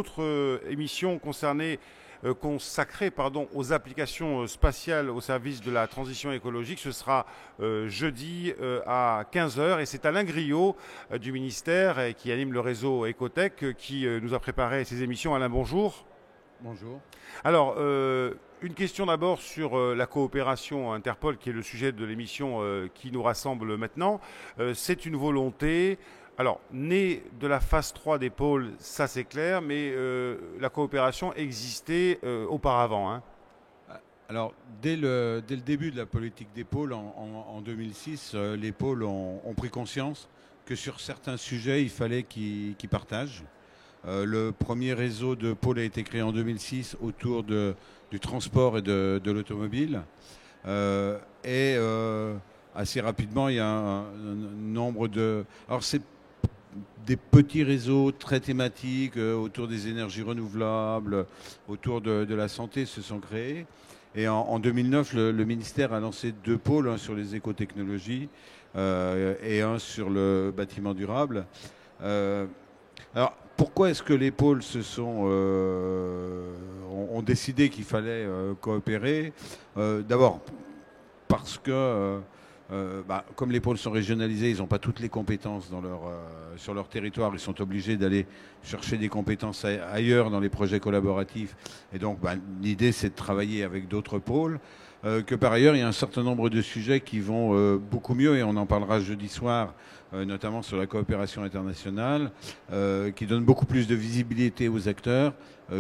autre émission consacrée aux applications spatiales au service de la transition écologique. Ce sera jeudi à 15 heures et c'est Alain Griot du ministère qui anime le réseau Ecotech qui nous a préparé ces émissions. Alain, bonjour. Bonjour. Alors, une question d'abord sur la coopération Interpol, qui est le sujet de l'émission qui nous rassemble maintenant. C'est une volonté, alors, née de la phase 3 des pôles, ça c'est clair, mais la coopération existait auparavant. Hein. Alors, dès le début de la politique des pôles, en 2006, les pôles ont pris conscience que sur certains sujets, il fallait qu'ils partagent. Le premier réseau de pôles a été créé en 2006 autour du transport et de l'automobile. Assez rapidement, il y a un nombre de... Alors, c'est des petits réseaux très thématiques autour des énergies renouvelables, autour de la santé se sont créés. Et en 2009, le ministère a lancé 2 pôles, un sur les écotechnologies et un sur le bâtiment durable. Alors, pourquoi est-ce que les pôles ont décidé qu'il fallait coopérer? D'abord, parce que, comme les pôles sont régionalisés, ils n'ont pas toutes les compétences sur leur territoire. Ils sont obligés d'aller chercher des compétences ailleurs dans les projets collaboratifs. Et donc, l'idée, c'est de travailler avec d'autres pôles. Que par ailleurs, il y a un certain nombre de sujets qui vont beaucoup mieux, et on en parlera jeudi soir, notamment sur la coopération internationale, qui donne beaucoup plus de visibilité aux acteurs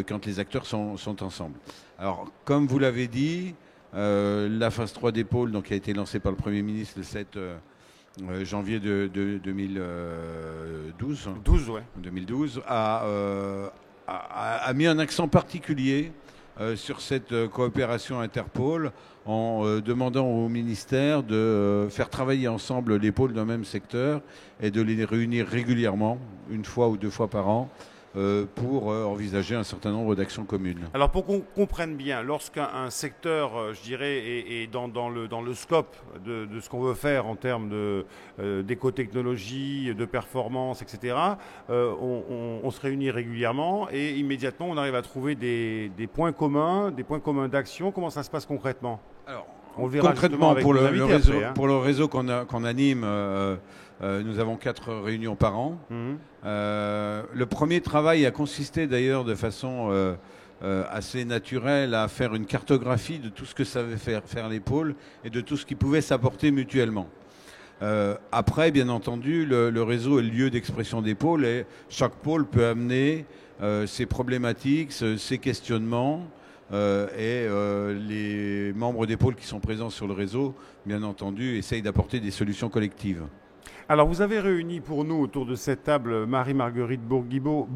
quand les acteurs sont ensemble. Alors, comme vous l'avez dit, la phase 3 des pôles, qui a été lancée par le Premier ministre le 7 janvier de 2012, 2012 a mis un accent particulier sur cette coopération Interpol en demandant au ministère de faire travailler ensemble les pôles d'un même secteur et de les réunir régulièrement, 1 fois ou 2 fois par an, pour envisager un certain nombre d'actions communes. Alors pour qu'on comprenne bien, lorsqu'un secteur, je dirais, est dans le scope de ce qu'on veut faire en termes d'écotechnologie, de performance, etc., on se réunit régulièrement et immédiatement on arrive à trouver des points communs d'action. Comment ça se passe concrètement? Alors, on le verra concrètement, pour le réseau qu'on anime, nous avons 4 réunions par an. Le premier travail a consisté d'ailleurs de façon assez naturelle à faire une cartographie de tout ce que savaient faire les pôles et de tout ce qui pouvait s'apporter mutuellement. Après, bien entendu, le réseau est le lieu d'expression des pôles et chaque pôle peut amener ses problématiques, ses questionnements. Les membres des pôles qui sont présents sur le réseau, bien entendu, essayent d'apporter des solutions collectives. Alors, vous avez réuni pour nous autour de cette table Marie-Marguerite Bourbigo,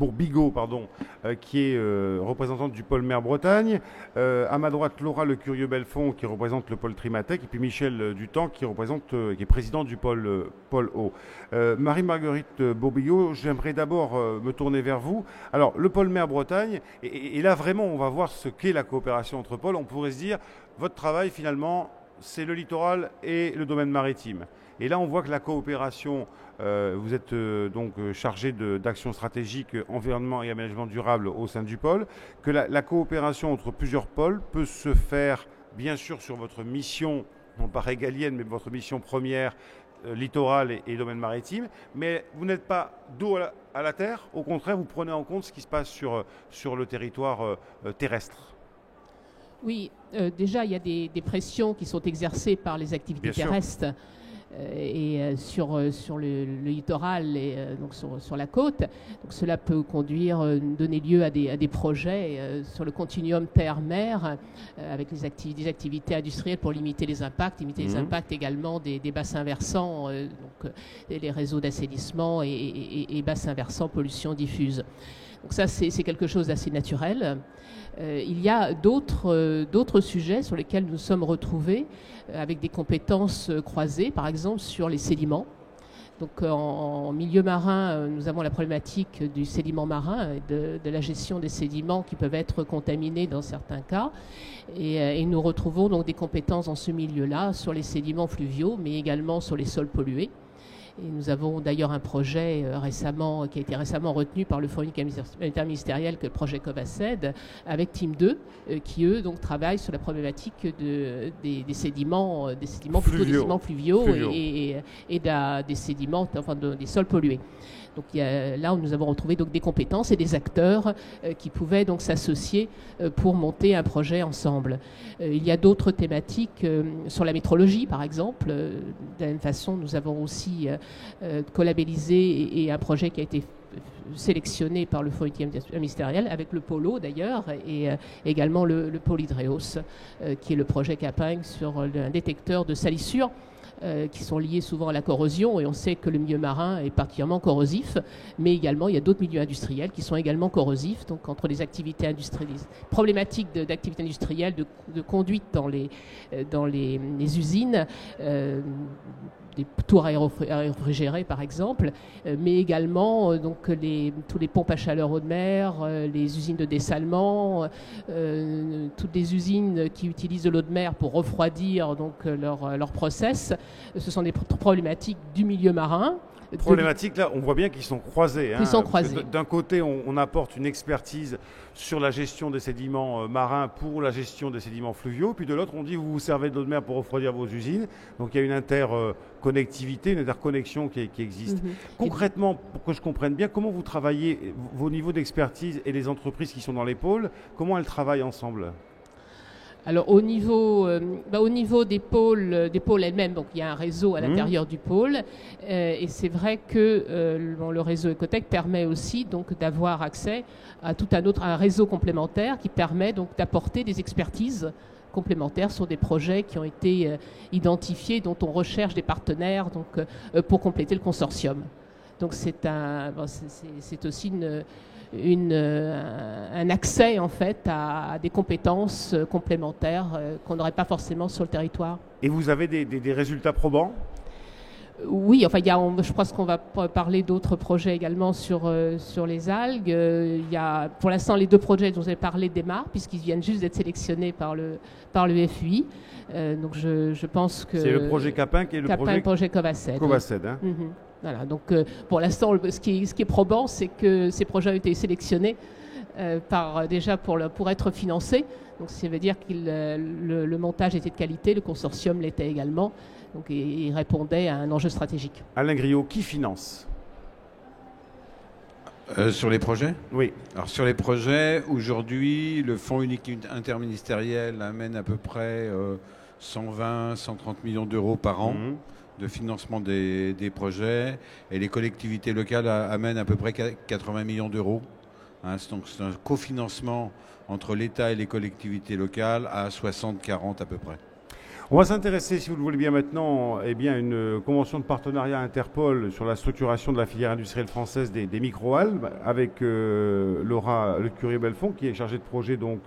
qui est représentante du pôle Mer Bretagne, à ma droite Laura Le Curieux-Belfond qui représente le pôle Trimatech, et puis Michel Dutemps qui est président du pôle Eau. Marie-Marguerite Bourbigo, j'aimerais d'abord me tourner vers vous. Alors, le pôle Mer Bretagne, et là vraiment on va voir ce qu'est la coopération entre pôles. On pourrait se dire, votre travail finalement, c'est le littoral et le domaine maritime. Et là, on voit que la coopération, vous êtes donc chargé d'action stratégique, environnement et aménagement durable au sein du pôle, que la coopération entre plusieurs pôles peut se faire, bien sûr, sur votre mission, non pas régalienne, mais votre mission première, littoral et domaine maritime, mais vous n'êtes pas dos à la terre, au contraire, vous prenez en compte ce qui se passe sur le territoire terrestre. Oui, déjà, il y a des pressions qui sont exercées par les activités terrestres. Sur le littoral et donc sur la côte. Donc cela peut donner lieu à des projets sur le continuum terre-mer avec des activités industrielles pour limiter les impacts, les impacts également des bassins versants, donc les réseaux d'assainissement et bassins versants, pollution diffuse. Donc ça, c'est quelque chose d'assez naturel. Il y a d'autres sujets sur lesquels nous sommes retrouvés avec des compétences croisées, par exemple sur les sédiments. Donc en milieu marin, nous avons la problématique du sédiment marin et de la gestion des sédiments qui peuvent être contaminés dans certains cas. Et nous retrouvons donc des compétences dans ce milieu-là sur les sédiments fluviaux, mais également sur les sols pollués. Et nous avons d'ailleurs un projet qui a été récemment retenu par le Fonds unique interministériel, que le projet Covaced, avec Team 2, qui eux donc travaillent sur la problématique des sédiments, plutôt des sédiments fluviaux. Et des sédiments, enfin des sols pollués. Donc là, nous avons retrouvé donc des compétences et des acteurs qui pouvaient donc s'associer pour monter un projet ensemble. Il y a d'autres thématiques sur la métrologie, par exemple. De la même façon, nous avons aussi collabellisé et un projet qui a été sélectionné par le Fonds interministériel avec le Polo d'ailleurs et également le pôle Hydreos, qui est le projet Caping sur un détecteur de salissures qui sont liés souvent à la corrosion, et on sait que le milieu marin est particulièrement corrosif, mais également il y a d'autres milieux industriels qui sont également corrosifs. Donc entre les activités industrielles, problématiques d'activités industrielles, de conduite dans les usines, des tours aérofrigérées par exemple, mais également donc tous les pompes à chaleur eau de mer, les usines de dessalement, toutes les usines qui utilisent de l'eau de mer pour refroidir donc leur process. Ce sont des problématiques du milieu marin. Problématiques, là, on voit bien qu'ils sont croisés. Ils sont croisés. D'un côté, on apporte une expertise sur la gestion des sédiments marins pour la gestion des sédiments fluviaux. Puis de l'autre, on dit vous vous servez de l'eau de mer pour refroidir vos usines. Donc il y a une interconnectivité, une interconnexion qui existe. Concrètement, pour que je comprenne bien, comment vous travaillez, vos niveaux d'expertise et les entreprises qui sont dans les pôles, comment elles travaillent ensemble ? Alors au niveau des pôles elles-mêmes, donc il y a un réseau à l'intérieur du pôle, et c'est vrai que le réseau Ecotech permet aussi donc d'avoir accès à tout un réseau complémentaire qui permet donc d'apporter des expertises complémentaires sur des projets qui ont été identifiés, dont on recherche des partenaires donc pour compléter le consortium. Donc c'est aussi un accès en fait à des compétences complémentaires qu'on n'aurait pas forcément sur le territoire. Et vous avez des résultats probants ? Oui, enfin, je pense qu'on va parler d'autres projets également sur les algues. Il y a, pour l'instant, les deux projets dont vous avez parlé démarrent, puisqu'ils viennent juste d'être sélectionnés par le FUI. Donc je pense que... C'est le projet Caping et le projet Covaced. Covaced, hein. Voilà, donc pour l'instant, ce qui est probant, c'est que ces projets ont été sélectionnés pour être financés. Donc ça veut dire que le montage était de qualité, le consortium l'était également. Donc il répondait à un enjeu stratégique. Alain Griot, qui finance ? Sur les projets ? Oui. Alors sur les projets, aujourd'hui, le Fonds unique interministériel amène à peu près 120-130 millions d'euros par an de financement des projets, et les collectivités locales amènent à peu près 80 millions d'euros. Donc c'est un cofinancement entre l'État et les collectivités locales à 60-40 à peu près. On va s'intéresser, si vous le voulez bien maintenant, à une convention de partenariat Interpol sur la structuration de la filière industrielle française des microalgues, avec Laura Lecurieux-Belfond, qui est chargée de projet donc,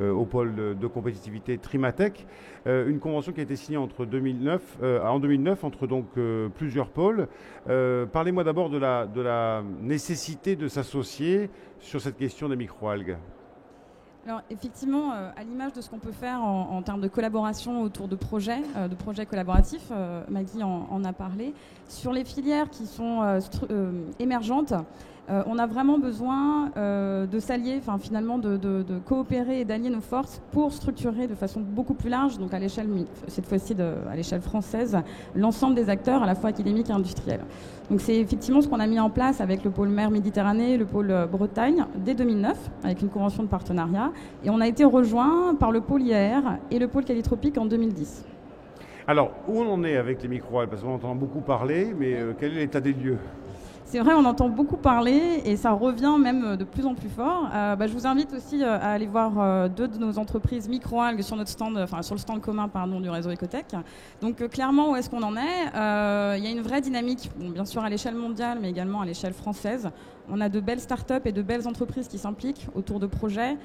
au pôle de compétitivité Trimatech. Une convention qui a été signée en 2009 entre donc, plusieurs pôles. Parlez-moi d'abord de la nécessité de s'associer sur cette question des microalgues. Alors effectivement, à l'image de ce qu'on peut faire en termes de collaboration autour de projets collaboratifs, Maggie en a parlé, sur les filières qui sont émergentes, on a vraiment besoin de s'allier, finalement de coopérer et d'allier nos forces pour structurer de façon beaucoup plus large, donc à l'échelle, cette fois-ci à l'échelle française, l'ensemble des acteurs à la fois académiques et industriels. Donc c'est effectivement ce qu'on a mis en place avec le pôle mer Méditerranée et le pôle Bretagne dès 2009, avec une convention de partenariat, et on a été rejoint par le pôle IAR et le pôle Calitropique en 2010. Alors, où on en est avec les microalgues ? Parce qu'on entend beaucoup parler, mais quel est l'état des lieux ? C'est vrai, on entend beaucoup parler et ça revient même de plus en plus fort. Je vous invite aussi à aller voir deux de nos entreprises microalgues sur notre stand, sur le stand commun du réseau Ecotech. Donc clairement, où est-ce qu'on en est ? Il y a une vraie dynamique, bien sûr à l'échelle mondiale, mais également à l'échelle française. On a de belles startups et de belles entreprises qui s'impliquent autour de projets.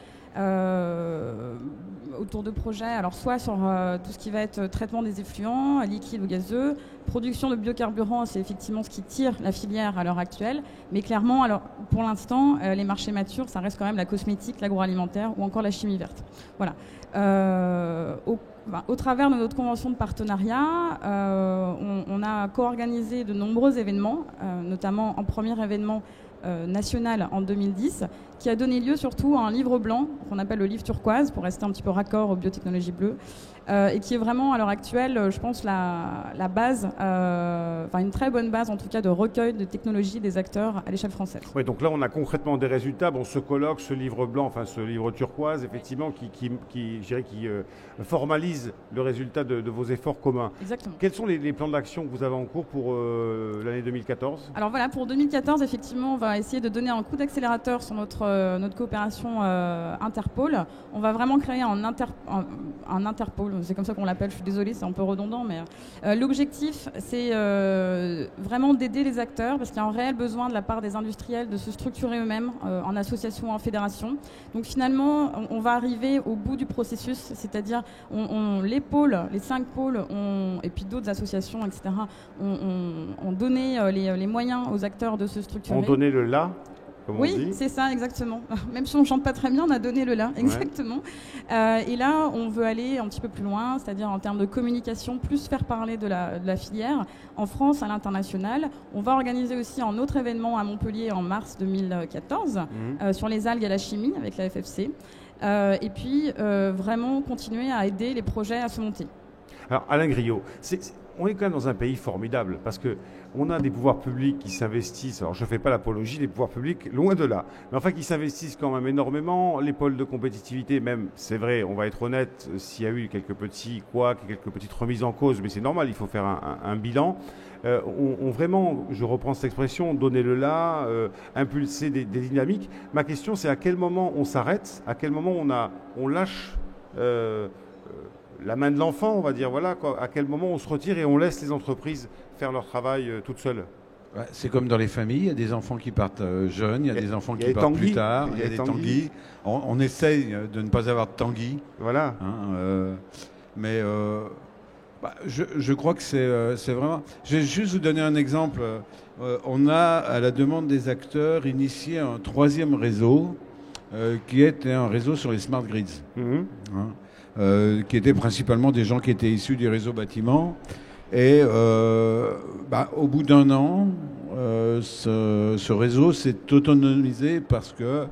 autour de projets, alors soit sur tout ce qui va être traitement des effluents, liquides ou gazeux, production de biocarburants, c'est effectivement ce qui tire la filière à l'heure actuelle, mais clairement, alors pour l'instant, les marchés matures, ça reste quand même la cosmétique, l'agroalimentaire ou encore la chimie verte. Voilà. Au travers de notre convention de partenariat, on a co-organisé de nombreux événements, notamment un premier événement national en 2010, qui a donné lieu surtout à un livre blanc qu'on appelle le livre turquoise, pour rester un petit peu raccord aux biotechnologies bleues, et qui est vraiment à l'heure actuelle, je pense, la base, une très bonne base en tout cas de recueil de technologies des acteurs à l'échelle française. Oui, donc là on a concrètement des résultats. Bon, ce colloque, ce livre blanc, enfin ce livre turquoise, effectivement, qui formalise le résultat de vos efforts communs. Exactement. Quels sont les plans d'action que vous avez en cours pour l'année 2014 ? Alors voilà, pour 2014, effectivement, on va essayer de donner un coup d'accélérateur sur notre coopération Interpol. On va vraiment créer un Interpol, c'est comme ça qu'on l'appelle, je suis désolée, c'est un peu redondant, mais l'objectif, c'est vraiment d'aider les acteurs, parce qu'il y a un réel besoin de la part des industriels de se structurer eux-mêmes en association, en fédération. Donc finalement, on va arriver au bout du processus, c'est-à-dire les pôles, les 5 pôles, et puis d'autres associations, etc., ont donné les moyens aux acteurs de se structurer. On donnait le là, comme oui, on dit. c'est ça, exactement. Même si on ne chante pas très bien, on a donné le là, exactement. Ouais. Et là, on veut aller un petit peu plus loin, c'est-à-dire en termes de communication, plus faire parler de la filière en France, à l'international. On va organiser aussi un autre événement à Montpellier en mars 2014 sur les algues et la chimie avec la FFC. Et puis, vraiment continuer à aider les projets à se monter. Alors, Alain Griot, on est quand même dans un pays formidable parce qu'on a des pouvoirs publics qui s'investissent. Alors, je ne fais pas l'apologie des pouvoirs publics, loin de là. Mais enfin, qui s'investissent quand même énormément. Les pôles de compétitivité, même, c'est vrai, on va être honnête, s'il y a eu quelques petits couacs, quelques petites remises en cause, mais c'est normal, il faut faire un bilan. On vraiment, je reprends cette expression, donner le là, impulser des dynamiques. Ma question, c'est à quel moment on s'arrête, à quel moment on lâche la main de l'enfant, on va dire, voilà, quoi, à quel moment on se retire et on laisse les entreprises faire leur travail toutes seules. Ouais, c'est comme dans les familles, il y a des enfants qui partent jeunes, il y a des enfants qui partent plus tard, il y a des tanguis. On essaye de ne pas avoir de tanguis. Voilà. Mais je crois que c'est vraiment... Je vais juste vous donner un exemple. On a, à la demande des acteurs, initié un 3e réseau qui était un réseau sur les smart grids. Qui étaient principalement des gens qui étaient issus du réseau bâtiment. Et au bout d'1 an, ce réseau s'est autonomisé parce que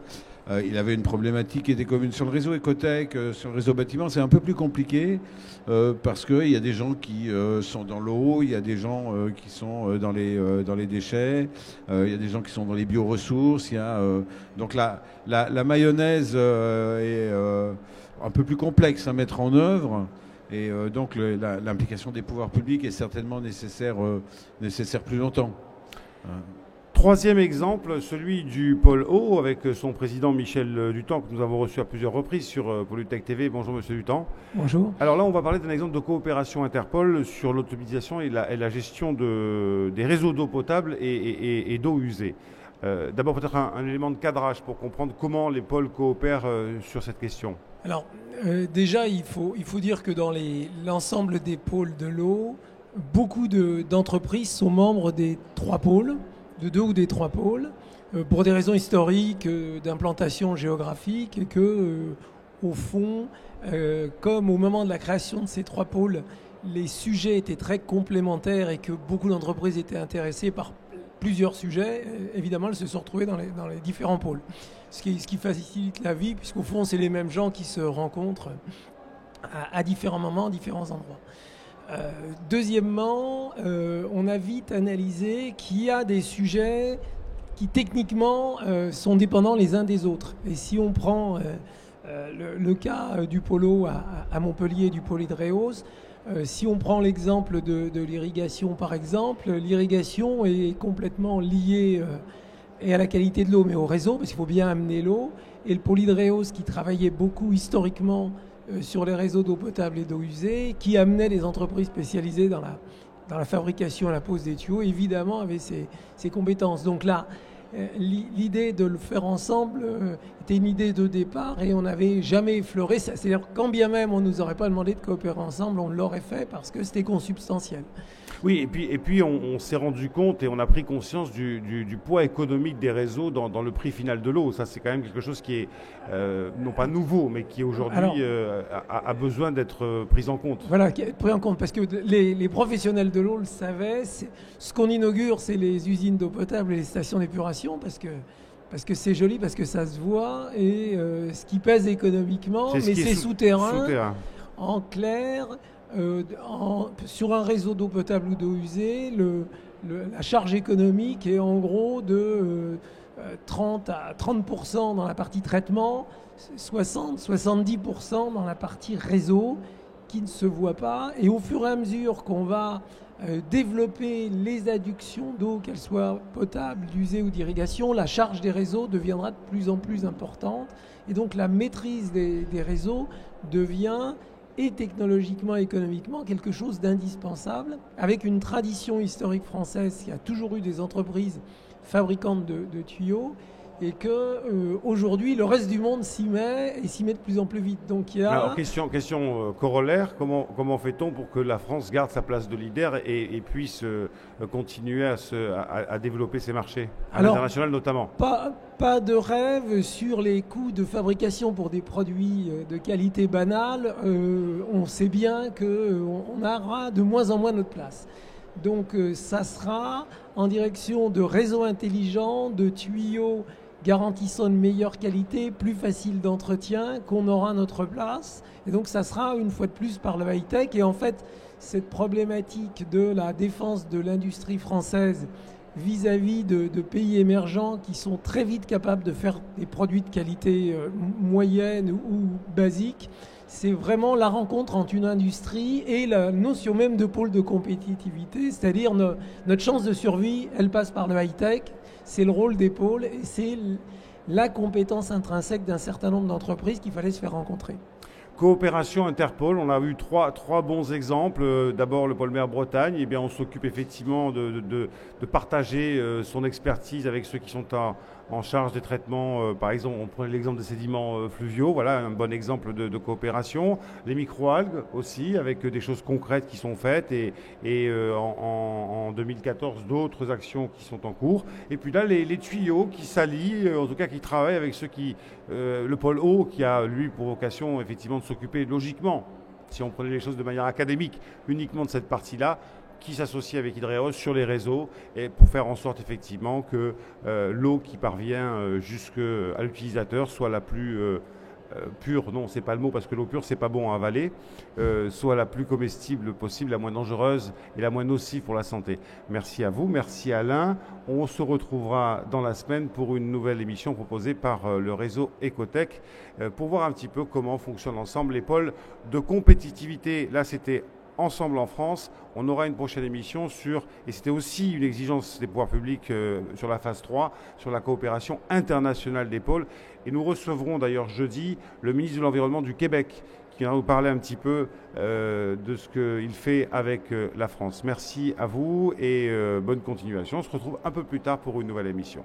il avait une problématique qui était commune. Sur le réseau Ecotech, sur le réseau bâtiment, c'est un peu plus compliqué parce qu'il y a des gens qui sont dans l'eau, il y a des gens qui sont dans les déchets, il y a des gens qui sont dans les bioressources. Donc la mayonnaise est un peu plus complexe à mettre en œuvre. Et donc l'implication des pouvoirs publics est certainement nécessaire plus longtemps. 3e exemple, celui du pôle Eau, avec son président Michel Dutemps, que nous avons reçu à plusieurs reprises sur Pollutech TV. Bonjour Monsieur Dutemps. Bonjour. Alors là, on va parler d'un exemple de coopération Interpol sur l'automatisation et la gestion des réseaux d'eau potable et d'eau usée. D'abord peut-être un élément de cadrage pour comprendre comment les pôles coopèrent sur cette question. Alors déjà, il faut dire que dans l'ensemble des pôles de l'eau, beaucoup d'entreprises sont membres des 3 pôles, de 2 ou des 3 pôles, pour des raisons historiques, d'implantation géographique, et que, au fond, comme au moment de la création de ces 3 pôles, les sujets étaient très complémentaires et que beaucoup d'entreprises étaient intéressées par plusieurs sujets, évidemment, elles se sont retrouvées dans les différents pôles. Ce qui facilite la vie, puisqu'au fond, c'est les mêmes gens qui se rencontrent à différents moments, à différents endroits. Deuxièmement, on a vite analysé qu'il y a des sujets qui, techniquement, sont dépendants les uns des autres. Et si on prend le cas du pôle à Montpellier et du pôle Hydréos, si on prend l'exemple de l'irrigation, par exemple, l'irrigation est complètement liée et à la qualité de l'eau, mais au réseau, parce qu'il faut bien amener l'eau. Et le pôle Hydréos, qui travaillait beaucoup historiquement sur les réseaux d'eau potable et d'eau usée, qui amenait les entreprises spécialisées dans la fabrication et la pose des tuyaux, évidemment, avait ces compétences. Donc là, l'idée de le faire ensemble était une idée de départ et on n'avait jamais effleuré. C'est-à-dire quand bien même on ne nous aurait pas demandé de coopérer ensemble, on l'aurait fait parce que c'était consubstantiel. Oui, et puis on s'est rendu compte et on a pris conscience du poids économique des réseaux dans le prix final de l'eau. Ça, c'est quand même quelque chose qui est non pas nouveau, mais qui aujourd'hui a besoin d'être pris en compte. Voilà, pris en compte, parce que les professionnels de l'eau le savaient. Ce qu'on inaugure, c'est les usines d'eau potable et les stations d'épuration, parce que c'est joli, parce que ça se voit, et ce qui pèse économiquement, mais c'est souterrain, en clair. Sur un réseau d'eau potable ou d'eau usée, la charge économique est en gros de 30 à 30% dans la partie traitement, 60-70% dans la partie réseau qui ne se voit pas. Et au fur et à mesure qu'on va développer les adductions d'eau, qu'elles soient potables, d'usée ou d'irrigation, la charge des réseaux deviendra de plus en plus importante. Et donc la maîtrise des réseaux devient et technologiquement et économiquement quelque chose d'indispensable, avec une tradition historique française qui a toujours eu des entreprises fabricantes de tuyaux, et que aujourd'hui le reste du monde s'y met et s'y met de plus en plus vite. Donc il y a... Alors question corollaire, comment fait-on pour que la France garde sa place de leader et puisse continuer à développer ses marchés, à l'international notamment? Pas de rêve sur les coûts de fabrication pour des produits de qualité banale. On sait bien qu'on aura de moins en moins notre place. Donc ça sera en direction de réseaux intelligents, de tuyaux garantissant une meilleure qualité, plus facile d'entretien, qu'on aura notre place. Et donc ça sera une fois de plus par le high-tech. Et en fait, cette problématique de la défense de l'industrie française vis-à-vis de pays émergents qui sont très vite capables de faire des produits de qualité moyenne ou basique, c'est vraiment la rencontre entre une industrie et la notion même de pôle de compétitivité, c'est-à-dire notre chance de survie, elle passe par le high-tech, c'est le rôle des pôles et c'est la compétence intrinsèque d'un certain nombre d'entreprises qu'il fallait se faire rencontrer. Coopération Interpol, on a eu trois bons exemples. D'abord le pôle Mer Bretagne, eh bien, on s'occupe effectivement de partager son expertise avec ceux qui sont en charge des traitements. Par exemple, on prenait l'exemple des sédiments fluviaux, voilà un bon exemple de coopération. Les microalgues aussi, avec des choses concrètes qui sont faites et en 2014 d'autres actions qui sont en cours. Et puis là, les tuyaux qui s'allient, en tout cas qui travaillent avec ceux qui... le pôle eau qui a lui pour vocation effectivement de s'occuper logiquement, si on prenait les choses de manière académique, uniquement de cette partie-là, qui s'associe avec Hydreos sur les réseaux et pour faire en sorte effectivement que l'eau qui parvient jusqu'à l'utilisateur soit la plus pure, non c'est pas le mot parce que l'eau pure c'est pas bon à avaler, soit la plus comestible possible, la moins dangereuse et la moins nocive pour la santé. Merci à vous, merci Alain. On se retrouvera dans la semaine pour une nouvelle émission proposée par le réseau Ecotech pour voir un petit peu comment fonctionnent ensemble les pôles de compétitivité. Là c'était Ensemble en France. On aura une prochaine émission et c'était aussi une exigence des pouvoirs publics sur la phase 3, sur la coopération internationale des pôles. Et nous recevrons d'ailleurs jeudi le ministre de l'Environnement du Québec qui va nous parler un petit peu de ce qu'il fait avec la France. Merci à vous et bonne continuation. On se retrouve un peu plus tard pour une nouvelle émission.